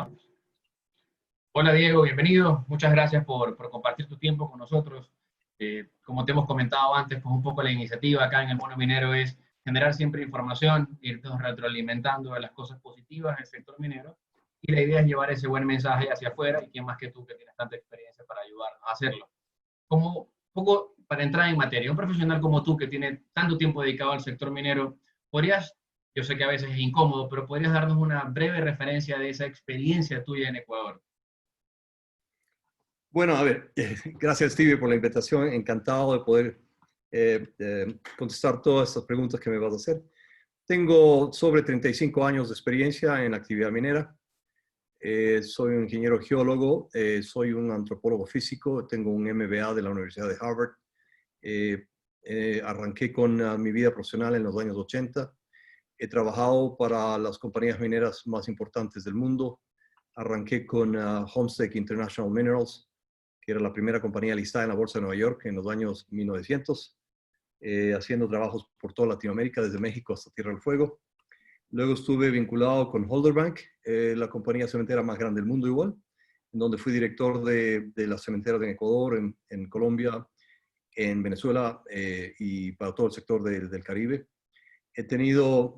Comenzamos. Hola Diego, bienvenido. Muchas gracias por compartir tu tiempo con nosotros. Como te hemos comentado antes, pues un poco la iniciativa acá en el Bono Minero es generar siempre información, irnos retroalimentando de las cosas positivas del sector minero. Y la idea es llevar ese buen mensaje hacia afuera y quién más que tú que tienes tanta experiencia para ayudarnos a hacerlo. Como un poco para entrar en materia, un profesional como tú que tiene tanto tiempo dedicado al sector minero, ¿podrías, yo sé que a veces es incómodo, pero podrías darnos una breve referencia de esa experiencia tuya en Ecuador? Bueno, a ver, gracias Stevie por la invitación. Encantado de poder contestar todas estas preguntas que me vas a hacer. Tengo sobre 35 años de experiencia en la actividad minera. Soy un ingeniero geólogo, soy un antropólogo físico, tengo un MBA de la Universidad de Harvard. Arranqué con mi vida profesional en los años 80. He trabajado para las compañías mineras más importantes del mundo. Arranqué con Homestake International Minerals, que era la primera compañía listada en la Bolsa de Nueva York en los años 1900, haciendo trabajos por toda Latinoamérica, desde México hasta Tierra del Fuego. Luego estuve vinculado con Holderbank, la compañía cementera más grande del mundo igual, en donde fui director de las cementeras en Ecuador, en Colombia, en Venezuela y para todo el sector del Caribe. He tenido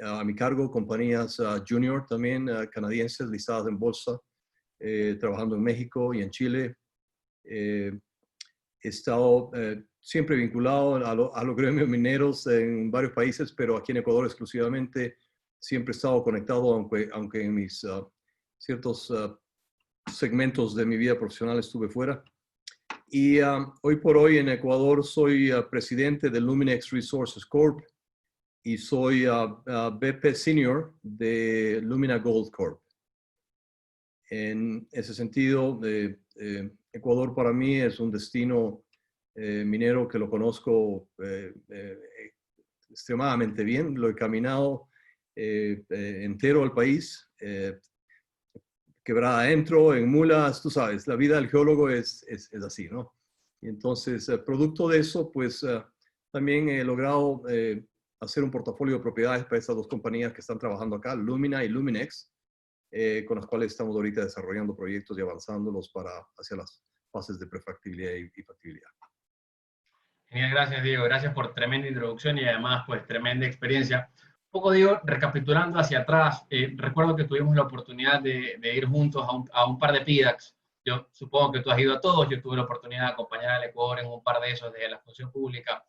a mi cargo compañías junior también, canadienses listadas en bolsa, trabajando en México y en Chile. He estado siempre vinculado a los gremios mineros en varios países, pero aquí en Ecuador exclusivamente. Siempre he estado conectado, aunque en mis ciertos segmentos de mi vida profesional estuve fuera. Y hoy por hoy en Ecuador soy presidente de Luminex Resources Corp. Y soy VP Senior de Lumina Gold Corp. En ese sentido, Ecuador para mí es un destino minero que lo conozco extremadamente bien. Lo he caminado entero al país, quebrada adentro, en mulas, tú sabes, la vida del geólogo es así, ¿no? Y entonces, producto de eso, pues también he logrado hacer un portafolio de propiedades para estas dos compañías que están trabajando acá, Lumina y Luminex, con las cuales estamos ahorita desarrollando proyectos y avanzándolos hacia las fases de prefactibilidad y factibilidad. Genial, gracias Diego, gracias por tremenda introducción y además pues tremenda experiencia. Un poco Diego, recapitulando hacia atrás, recuerdo que tuvimos la oportunidad de ir juntos a un par de PIDACs. Yo supongo que tú has ido a todos, yo tuve la oportunidad de acompañar al Ecuador en un par de esos desde la función pública.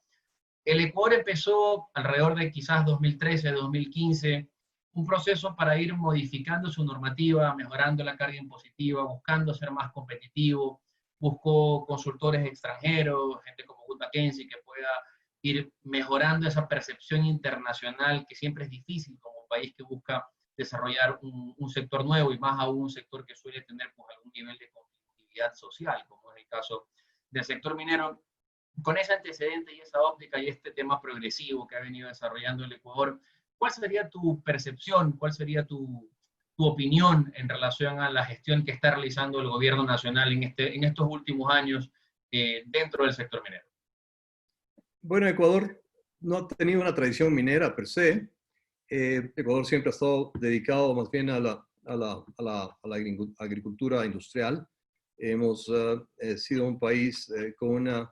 El Ecuador empezó alrededor de quizás 2013, 2015, un proceso para ir modificando su normativa, mejorando la carga impositiva, buscando ser más competitivo, buscó consultores extranjeros, gente como Wood Mackenzie, que pueda ir mejorando esa percepción internacional, que siempre es difícil como un país que busca desarrollar un sector nuevo y más aún un sector que suele tener pues, algún nivel de competitividad social, como es el caso del sector minero. Con ese antecedente y esa óptica y este tema progresivo que ha venido desarrollando el Ecuador, ¿cuál sería tu percepción, cuál sería tu opinión en relación a la gestión que está realizando el gobierno nacional en estos últimos años dentro del sector minero? Bueno, Ecuador no ha tenido una tradición minera per se. Ecuador siempre ha estado dedicado más bien a la agricultura industrial. Hemos sido un país con una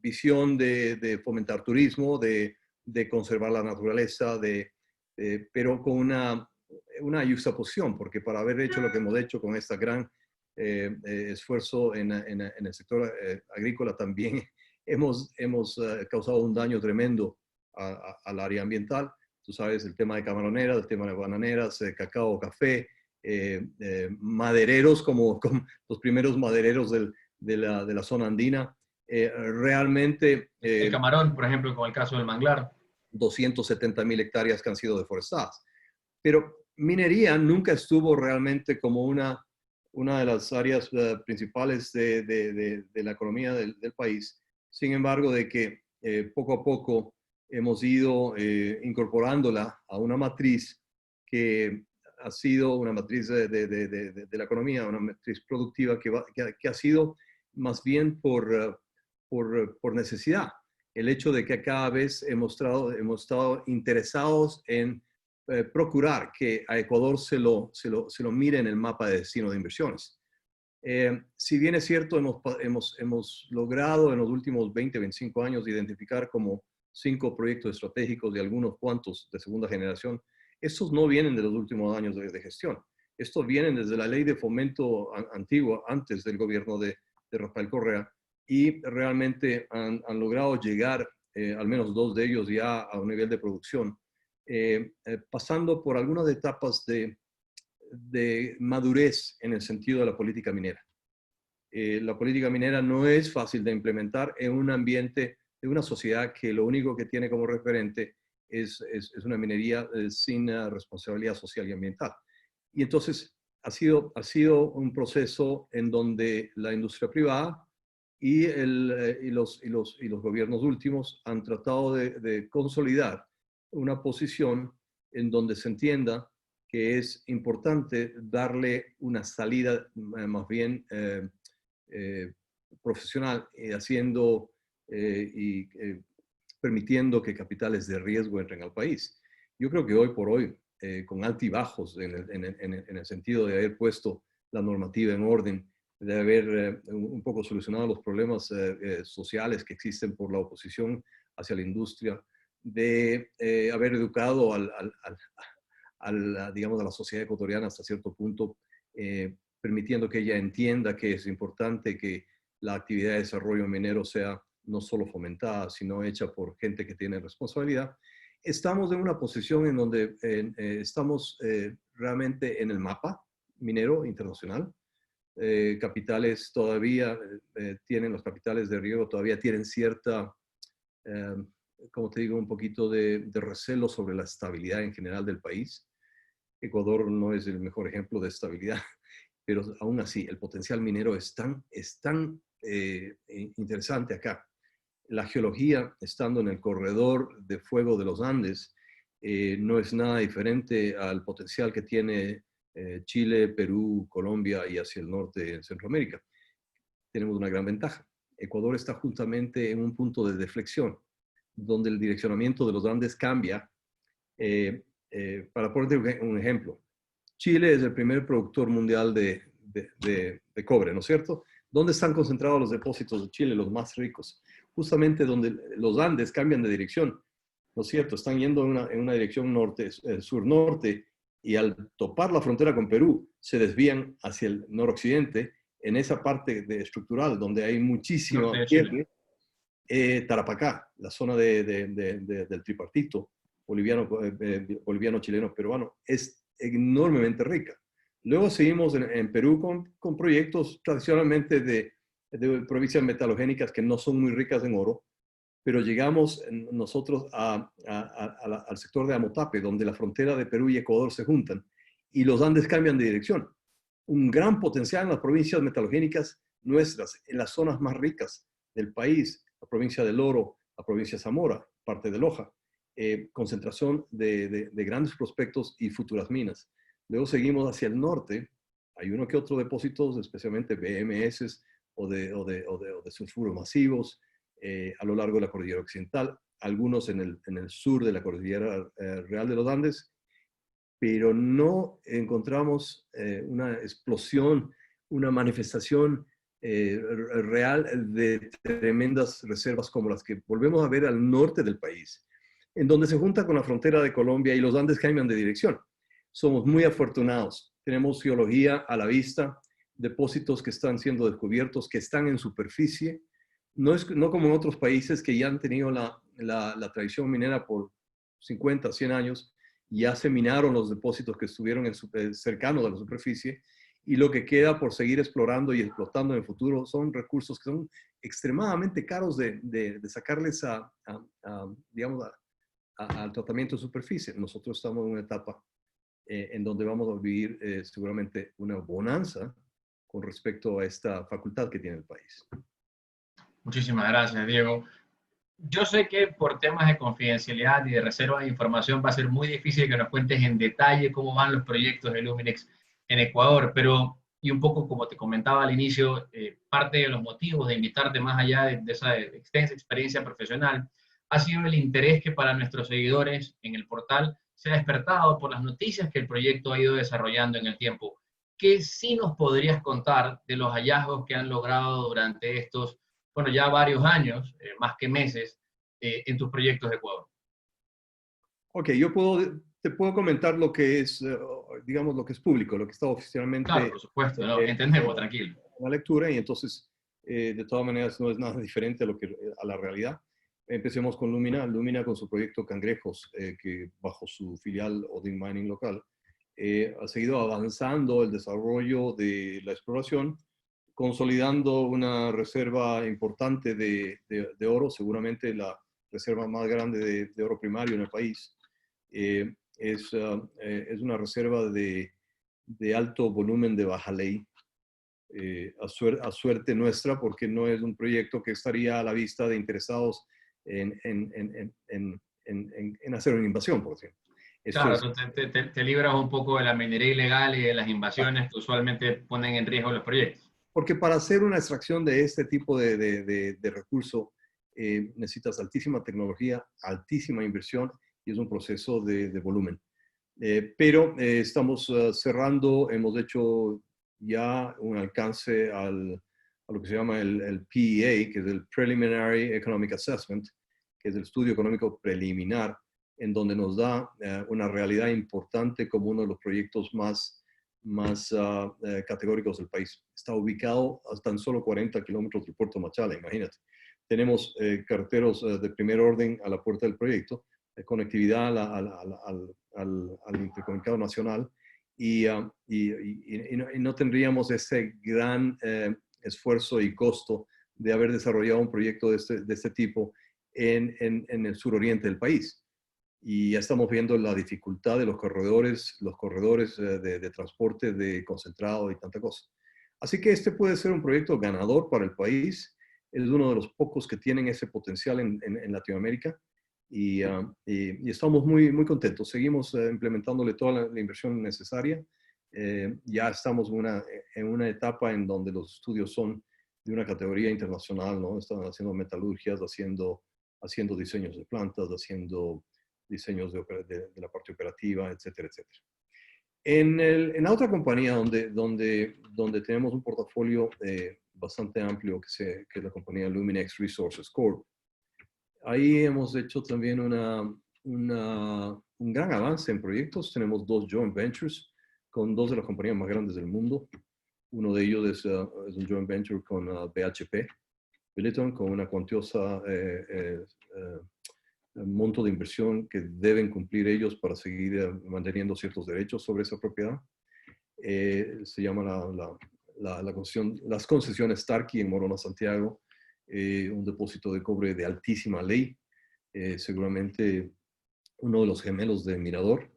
visión de fomentar turismo, de conservar la naturaleza, pero con una juxtaposición, porque para haber hecho lo que hemos hecho con este gran esfuerzo en el sector agrícola también hemos causado un daño tremendo al área ambiental. Tú sabes, el tema de camaroneras, el tema de bananeras, cacao, café, madereros como los primeros madereros de la zona andina. Realmente... el camarón, por ejemplo, con el caso del manglar. 270,000 hectáreas que han sido deforestadas. Pero minería nunca estuvo realmente como una de las áreas principales de la economía del país. Sin embargo, de que poco a poco hemos ido incorporándola a una matriz que ha sido una matriz de la economía, una matriz productiva que ha sido más bien por necesidad. El hecho de que cada vez hemos estado interesados en procurar que a Ecuador se lo mire en el mapa de destino de inversiones. Si bien es cierto, hemos logrado en los últimos 20, 25 años identificar como 5 proyectos estratégicos y algunos cuantos de segunda generación, estos no vienen de los últimos años de gestión. Estos vienen desde la ley de fomento antigua, antes del gobierno de Rafael Correa, y realmente han logrado llegar, al menos 2 de ellos ya a un nivel de producción, pasando por algunas etapas de madurez en el sentido de la política minera. La política minera no es fácil de implementar en un ambiente de una sociedad que lo único que tiene como referente es una minería sin responsabilidad social y ambiental. Y entonces ha sido un proceso en donde la industria privada y los gobiernos últimos han tratado de consolidar una posición en donde se entienda que es importante darle una salida más bien profesional, haciendo y permitiendo que capitales de riesgo entren al país. Yo creo que hoy por hoy, con altibajos en el sentido de haber puesto la normativa en orden, de haber un poco solucionado los problemas sociales que existen por la oposición hacia la industria, de haber educado digamos, a la sociedad ecuatoriana hasta cierto punto, permitiendo que ella entienda que es importante que la actividad de desarrollo minero sea no solo fomentada, sino hecha por gente que tiene responsabilidad. Estamos en una posición en donde estamos realmente en el mapa minero internacional. Capitales todavía los capitales de riego todavía tienen cierta, como te digo, un poquito de recelo sobre la estabilidad en general del país. Ecuador no es el mejor ejemplo de estabilidad, pero aún así el potencial minero es tan interesante acá. La geología, estando en el corredor de fuego de los Andes, no es nada diferente al potencial que tiene Chile, Perú, Colombia y hacia el norte en Centroamérica. Tenemos una gran ventaja. Ecuador está justamente en un punto de deflexión, donde el direccionamiento de los Andes cambia. Para ponerte un ejemplo, Chile es el primer productor mundial de cobre, ¿no es cierto? ¿Dónde están concentrados los depósitos de Chile, los más ricos? Justamente donde los Andes cambian de dirección, ¿no es cierto? Están yendo en una dirección sur-norte, y al topar la frontera con Perú, se desvían hacia el noroccidente, en esa parte estructural donde hay muchísimo tierra. Tarapacá, la zona del tripartito, boliviano, chileno, peruano, es enormemente rica. Luego seguimos en Perú con proyectos tradicionalmente de provincias metalogénicas que no son muy ricas en oro, pero llegamos nosotros al sector de Amotape, donde la frontera de Perú y Ecuador se juntan, y los Andes cambian de dirección. Un gran potencial en las provincias metalogénicas nuestras, en las zonas más ricas del país, la provincia del Oro, la provincia de Zamora, parte de Loja, concentración de grandes prospectos y futuras minas. Luego seguimos hacia el norte, hay uno que otro depósitos, especialmente BMS o de sulfuros masivos, a lo largo de la cordillera occidental, algunos en el sur de la cordillera real de los Andes, pero no encontramos una explosión, una manifestación real de tremendas reservas como las que volvemos a ver al norte del país, en donde se junta con la frontera de Colombia y los Andes cambian de dirección. Somos muy afortunados, tenemos geología a la vista, depósitos que están siendo descubiertos, que están en superficie, no como en otros países que ya han tenido la tradición minera por 50, 100 años, ya se minaron los depósitos que estuvieron cercanos a la superficie, y lo que queda por seguir explorando y explotando en el futuro son recursos que son extremadamente caros de sacarles digamos, al tratamiento de superficie. Nosotros estamos en una etapa en donde vamos a vivir seguramente una bonanza con respecto a esta facultad que tiene el país. Muchísimas gracias, Diego. Yo sé que por temas de confidencialidad y de reserva de información va a ser muy difícil que nos cuentes en detalle cómo van los proyectos de Luminex en Ecuador, pero, y un poco como te comentaba al inicio, parte de los motivos de invitarte más allá de esa extensa experiencia profesional ha sido el interés que para nuestros seguidores en el portal se ha despertado por las noticias que el proyecto ha ido desarrollando en el tiempo. ¿Qué sí nos podrías contar de los hallazgos que han logrado durante estos, bueno, ya varios años, más que meses, en tus proyectos de Ecuador? Ok, te puedo comentar lo que es, digamos, lo que es público, lo que está Claro, oficialmente por supuesto, no, eh, entendemos, tranquilo. en la lectura, y entonces, de todas maneras, no es nada diferente a la realidad. Empecemos con Lumina. Lumina con su proyecto Cangrejos, que bajo su filial Odin Mining local, ha seguido avanzando el desarrollo de la exploración, consolidando una reserva importante de oro, seguramente la reserva más grande de oro primario en el país. Es una reserva de alto volumen de baja ley, a suerte nuestra, porque no es un proyecto que estaría a la vista de interesados en hacer una invasión, por ejemplo. Esto Claro, es, tú te libras un poco de la minería ilegal y de las invasiones que usualmente ponen en riesgo los proyectos. porque para hacer una extracción de este tipo de recurso necesitas altísima tecnología, altísima inversión, y es un proceso de volumen. Pero estamos cerrando, hemos hecho ya un alcance a lo que se llama el PEA, que es el Preliminary Economic Assessment, que es el estudio económico preliminar, en donde nos da una realidad importante como uno de los proyectos más categóricos del país. Está ubicado a tan solo 40 kilómetros del puerto Machala, imagínate. Tenemos carreteros de primer orden a la puerta del proyecto, conectividad al intercomunicado nacional, y no tendríamos ese gran esfuerzo y costo de haber desarrollado un proyecto de este tipo en el suroriente del país. Y ya estamos viendo la dificultad de los corredores de transporte de concentrado y tanta cosa. Así que este puede ser un proyecto ganador para el país. Es uno de los pocos que tienen ese potencial en Latinoamérica, y estamos muy contentos. Seguimos implementándole toda la inversión necesaria. Ya estamos en una etapa en donde los estudios son de una categoría internacional, ¿no? Están haciendo metalurgias, haciendo diseños de plantas, haciendo diseños de la parte operativa, etcétera, etcétera. En la otra compañía donde tenemos un portafolio bastante amplio, que es la compañía Luminex Resources Corp., ahí hemos hecho también un gran avance en proyectos. Tenemos 2 joint ventures con 2 de las compañías más grandes del mundo. Uno de ellos es un joint venture con BHP Billiton, con una cuantiosa monto de inversión que deben cumplir ellos para seguir manteniendo ciertos derechos sobre esa propiedad. Se llama las concesiones Starkey en Morona, Santiago, un depósito de cobre de altísima ley, seguramente uno de los gemelos de Mirador.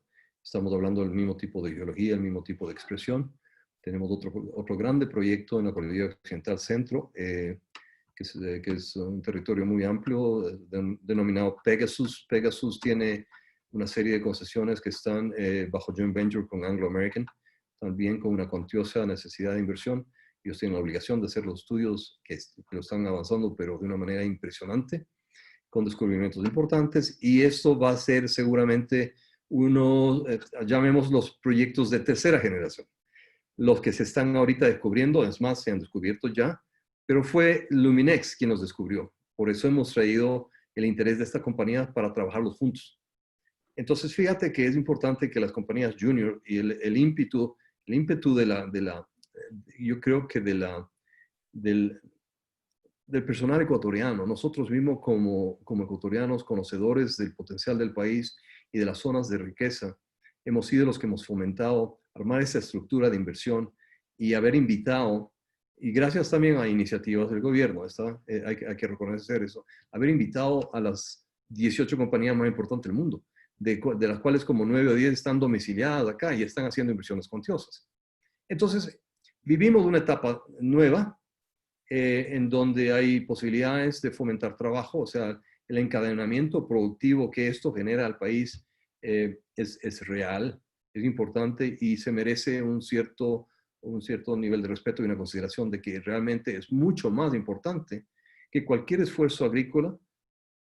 Estamos hablando del mismo tipo de geología, el mismo tipo de expresión. Tenemos otro grande proyecto en la Cordillera Occidental Centro, que es un territorio muy amplio, denominado Pegasus. Pegasus tiene una serie de concesiones que están bajo joint venture con Anglo American, también con una cuantiosa necesidad de inversión. Ellos tienen la obligación de hacer los estudios que lo están avanzando, pero de una manera impresionante, con descubrimientos importantes, y esto va a ser seguramente llamemos los proyectos de tercera generación. Los que se están ahorita descubriendo, es más, se han descubierto ya, pero fue Luminex quien los descubrió. Por eso hemos traído el interés de esta compañía para trabajarlos juntos. Entonces, fíjate que es importante que las compañías junior y el ímpetu yo creo que del personal ecuatoriano, nosotros mismos como ecuatorianos, conocedores del potencial del país y de las zonas de riqueza, hemos sido los que hemos fomentado armar esa estructura de inversión y haber invitado, y gracias también a iniciativas del gobierno, hay que reconocer eso, haber invitado a las 18 compañías más importantes del mundo, de las cuales como 9 o 10 están domiciliadas acá y están haciendo inversiones cuantiosas. Entonces, vivimos una etapa nueva, en donde hay posibilidades de fomentar trabajo, o sea, el encadenamiento productivo que esto genera al país es real, es importante, y se merece un cierto nivel de respeto y una consideración de que realmente es mucho más importante que cualquier esfuerzo agrícola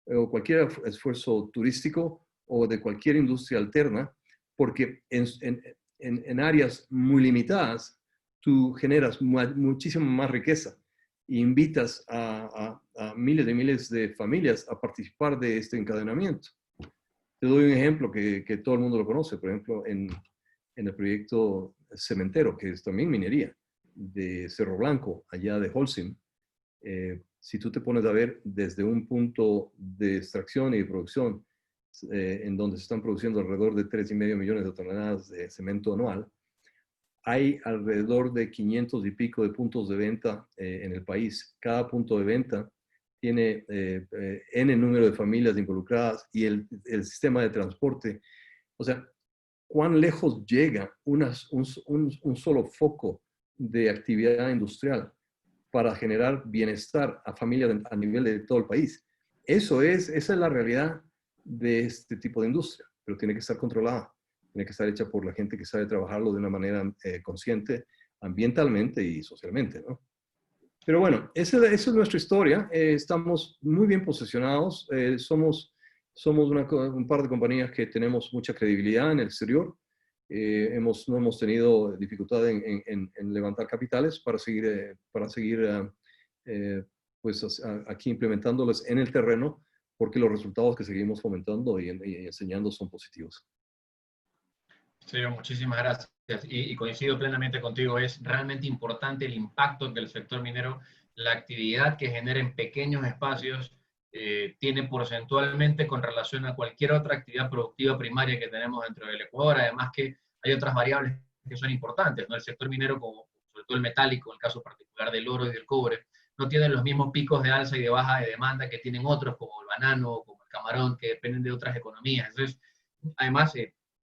o cualquier esfuerzo turístico o de cualquier industria alterna, porque en áreas muy limitadas tú generas muchísima más riqueza e invitas a miles de familias a participar de este encadenamiento. Te doy un ejemplo que todo el mundo lo conoce, por ejemplo, en el proyecto Cementero, que es también minería, de Cerro Blanco, allá de Holcim. Si tú te pones a ver desde un punto de extracción y de producción, en donde se están produciendo alrededor de 3,5 millones de toneladas de cemento anual, hay alrededor de 500 y pico de puntos de venta en el país. Cada punto de venta tiene N número de familias involucradas y el sistema de transporte. O sea, ¿cuán lejos llega un solo foco de actividad industrial para generar bienestar a familias a nivel de todo el país? Esa es la realidad de este tipo de industria, pero tiene que estar controlada, tiene que estar hecha por la gente que sabe trabajarlo de una manera consciente, ambientalmente y socialmente, ¿no? Pero bueno, esa es nuestra historia. Estamos muy bien posicionados. Somos un par de compañías que tenemos mucha credibilidad en el exterior. No hemos tenido dificultad en levantar capitales para seguir pues, aquí implementándoles en el terreno, porque los resultados que seguimos fomentando y enseñando son positivos. Sí, muchísimas gracias. Y coincido plenamente contigo, es realmente importante el impacto que el sector minero, la actividad que genera en pequeños espacios, tiene porcentualmente con relación a cualquier otra actividad productiva primaria que tenemos dentro del Ecuador. Además que hay otras variables que son importantes, ¿no? El sector minero, como sobre todo el metálico, en el caso particular del oro y del cobre, no tienen los mismos picos de alza y de baja de demanda que tienen otros, como el banano, como el camarón, que dependen de otras economías. Entonces, además,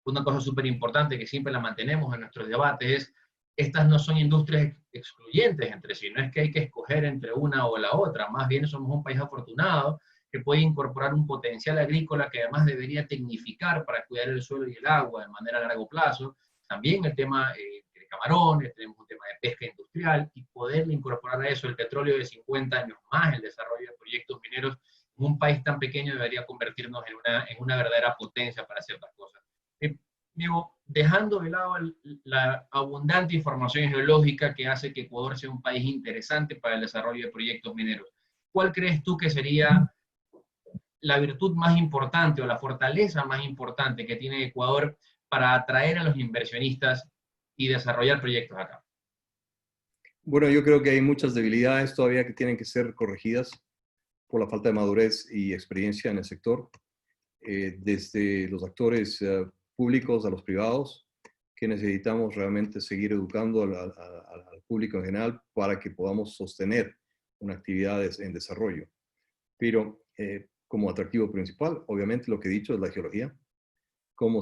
una cosa súper importante que siempre la mantenemos en nuestros debates es, estas no son industrias excluyentes entre sí, no es que hay que escoger entre una o la otra, más bien somos un país afortunado que puede incorporar un potencial agrícola que además debería tecnificar para cuidar el suelo y el agua de manera a largo plazo. También el tema de camarones, tenemos un tema de pesca industrial y poderle incorporar a eso el petróleo de 50 años más, el desarrollo de proyectos mineros, en un país tan pequeño debería convertirnos en una verdadera potencia para ciertas cosas. Digo, dejando de lado la abundante información geológica que hace que Ecuador sea un país interesante para el desarrollo de proyectos mineros, ¿cuál crees tú que sería la virtud más importante o la fortaleza más importante que tiene Ecuador para atraer a los inversionistas y desarrollar proyectos acá? Bueno, yo creo que hay muchas debilidades todavía que tienen que ser corregidas por la falta de madurez y experiencia en el sector, desde los actores públicos a los privados, que necesitamos realmente seguir educando al público en general para que podamos sostener una actividad en desarrollo. Pero como atractivo principal, obviamente lo que he dicho es la geología. En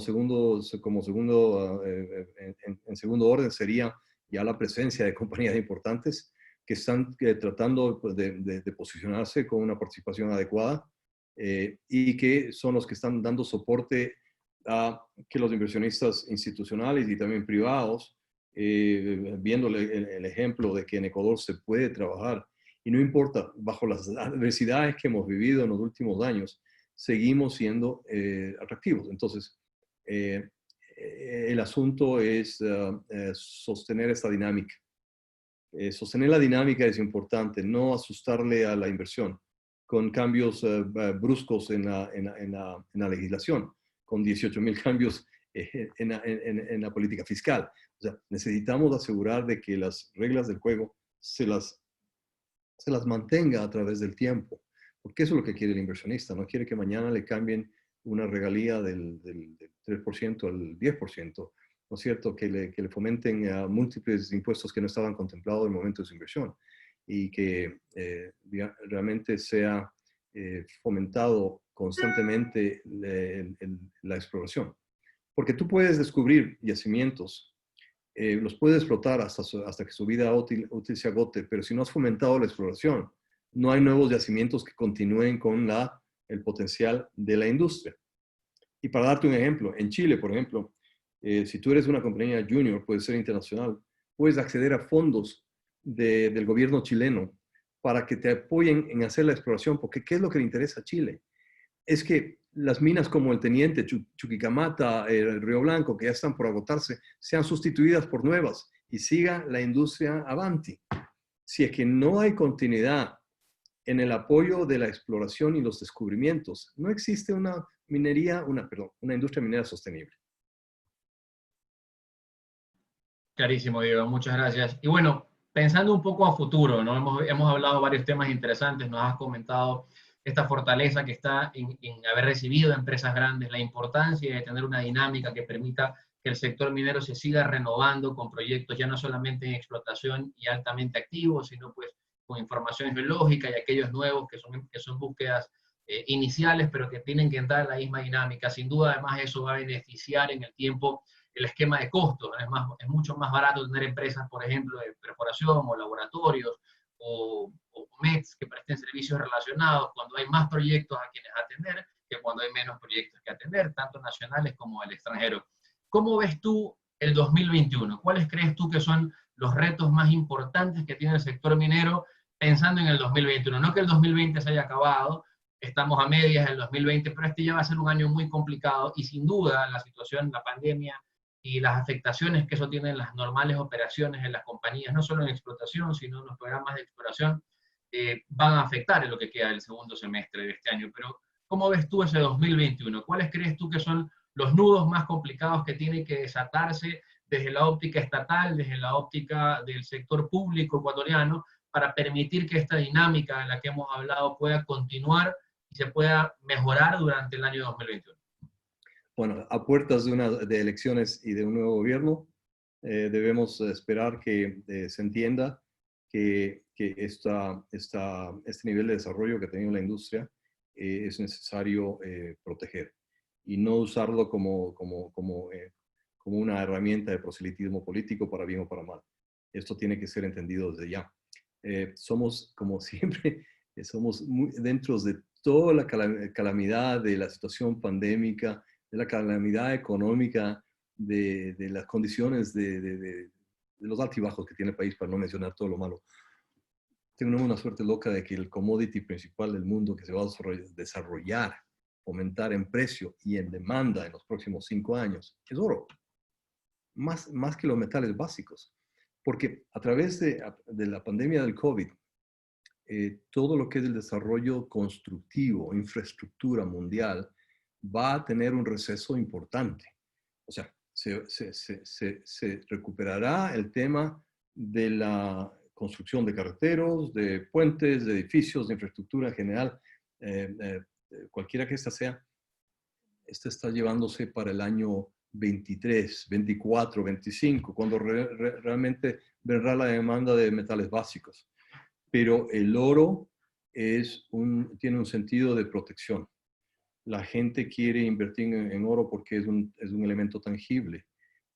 segundo orden sería ya la presencia de compañías importantes que están tratando de posicionarse con una participación adecuada y que son los que están dando soporte a que los inversionistas institucionales y también privados, viendo el ejemplo de que en Ecuador se puede trabajar y no importa, bajo las adversidades que hemos vivido en los últimos años, seguimos siendo atractivos. Entonces, el asunto es sostener esta dinámica. Sostener la dinámica es importante, no asustarle a la inversión con cambios bruscos en la legislación, con 18,000 cambios en la política fiscal. O sea, necesitamos asegurar de que las reglas del juego se las mantenga a través del tiempo, porque eso es lo que quiere el inversionista, no quiere que mañana le cambien una regalía del 3% al 10%, ¿no es cierto? Que le fomenten a múltiples impuestos que no estaban contemplados en el momento de su inversión y que realmente sea fomentado constantemente la exploración. Porque tú puedes descubrir yacimientos, los puedes explotar hasta que su vida útil se agote, pero si no has fomentado la exploración, no hay nuevos yacimientos que continúen con el potencial de la industria. Y para darte un ejemplo, en Chile, por ejemplo, si tú eres una compañía junior, puede ser internacional, puedes acceder a fondos del gobierno chileno para que te apoyen en hacer la exploración, porque ¿qué es lo que le interesa a Chile? Es que las minas como el Teniente, Chuquicamata, el Río Blanco, que ya están por agotarse, sean sustituidas por nuevas y siga la industria avanti. Si es que no hay continuidad en el apoyo de la exploración y los descubrimientos, no existe una industria minera sostenible. Clarísimo, Diego, muchas gracias. Y bueno, pensando un poco a futuro, ¿no? Hemos hablado varios temas interesantes, nos has comentado esta fortaleza que está en haber recibido empresas grandes, la importancia de tener una dinámica que permita que el sector minero se siga renovando con proyectos ya no solamente en explotación y altamente activos, sino pues con información geológica y aquellos nuevos que son búsquedas iniciales, pero que tienen que entrar en la misma dinámica. Sin duda, además, eso va a beneficiar en el tiempo el esquema de costos. Es mucho más barato tener empresas, por ejemplo, de perforación o laboratorios o METs que presten servicios relacionados cuando hay más proyectos a quienes atender que cuando hay menos proyectos que atender, tanto nacionales como del extranjero. ¿Cómo ves tú el 2021? ¿Cuáles crees tú que son los retos más importantes que tiene el sector minero pensando en el 2021? No que el 2020 se haya acabado, estamos a medias del 2020, pero este ya va a ser un año muy complicado y sin duda la situación, la pandemia y las afectaciones que eso tiene en las normales operaciones en las compañías, no solo en explotación, sino en los programas de exploración, van a afectar en lo que queda del segundo semestre de este año. Pero, ¿cómo ves tú ese 2021? ¿Cuáles crees tú que son los nudos más complicados que tienen que desatarse desde la óptica estatal, desde la óptica del sector público ecuatoriano, para permitir que esta dinámica de la que hemos hablado pueda continuar y se pueda mejorar durante el año 2021? Bueno, a puertas de elecciones y de un nuevo gobierno, debemos esperar que se entienda que este nivel de desarrollo que ha tenido la industria es necesario proteger y no usarlo como una herramienta de proselitismo político para bien o para mal. Esto tiene que ser entendido desde ya. Somos, como siempre, somos dentro de toda la calamidad de la situación pandémica, de la calamidad económica, de las condiciones de los altibajos que tiene el país, para no mencionar todo lo malo. Tenemos una suerte loca de que el commodity principal del mundo que se va a desarrollar, aumentar en precio y en demanda en los próximos 5 años, es oro. Más que los metales básicos. Porque a través de la pandemia del COVID, todo lo que es el desarrollo constructivo, infraestructura mundial, va a tener un receso importante. O sea, se recuperará el tema de la construcción de carreteros, de puentes, de edificios, de infraestructura en general, cualquiera que esta sea. Esta está llevándose para el año 23, 24, 25, cuando realmente vendrá la demanda de metales básicos. Pero el oro tiene un sentido de protección. La gente quiere invertir en oro porque es un elemento tangible,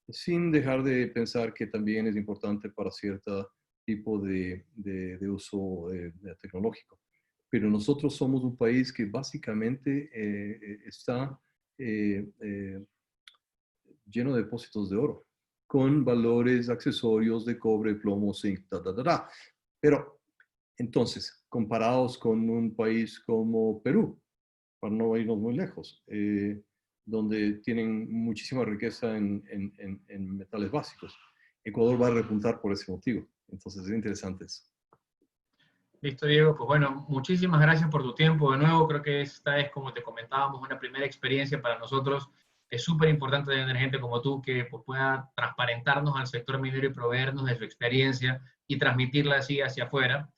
sin dejar de pensar que también es importante para cierto tipo de uso tecnológico. Pero nosotros somos un país que básicamente está lleno de depósitos de oro, con valores accesorios de cobre, plomo, zinc, Pero entonces, comparados con un país como Perú, para no irnos muy lejos, donde tienen muchísima riqueza en metales básicos, Ecuador va a repuntar por ese motivo. Entonces, es interesante eso. Listo, Diego. Pues bueno, muchísimas gracias por tu tiempo. De nuevo, creo que esta es, como te comentábamos, una primera experiencia para nosotros. Es súper importante tener gente como tú que pues, pueda transparentarnos al sector minero y proveernos de su experiencia y transmitirla así hacia afuera.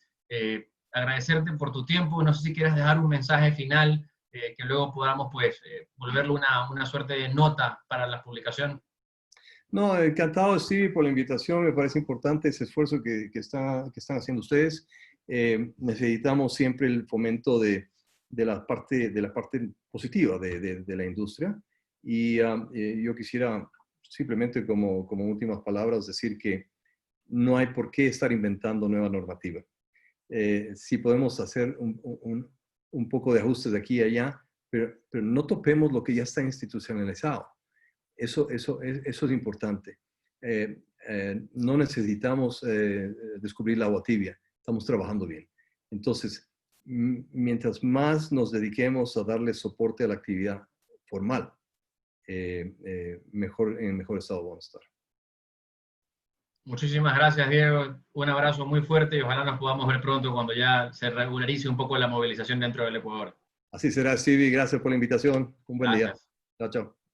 Agradecerte por tu tiempo. No sé si quieres dejar un mensaje final que luego podamos pues, volverlo una suerte de nota para la publicación. No, encantado, Stevie, por la invitación. Me parece importante ese esfuerzo que están haciendo ustedes. Necesitamos siempre el fomento de la parte positiva de la industria. Y yo quisiera simplemente como últimas palabras decir que no hay por qué estar inventando nueva normativa. Sí podemos hacer un poco de ajustes de aquí y allá, pero no topemos lo que ya está institucionalizado. Eso es importante. No necesitamos descubrir la agua tibia. Estamos trabajando bien. Entonces, mientras más nos dediquemos a darle soporte a la actividad formal, en mejor estado vamos a estar. Muchísimas gracias, Diego. Un abrazo muy fuerte y ojalá nos podamos ver pronto cuando ya se regularice un poco la movilización dentro del Ecuador. Así será, Stevie. Gracias por la invitación. Un buen día. Gracias. Chao, chao.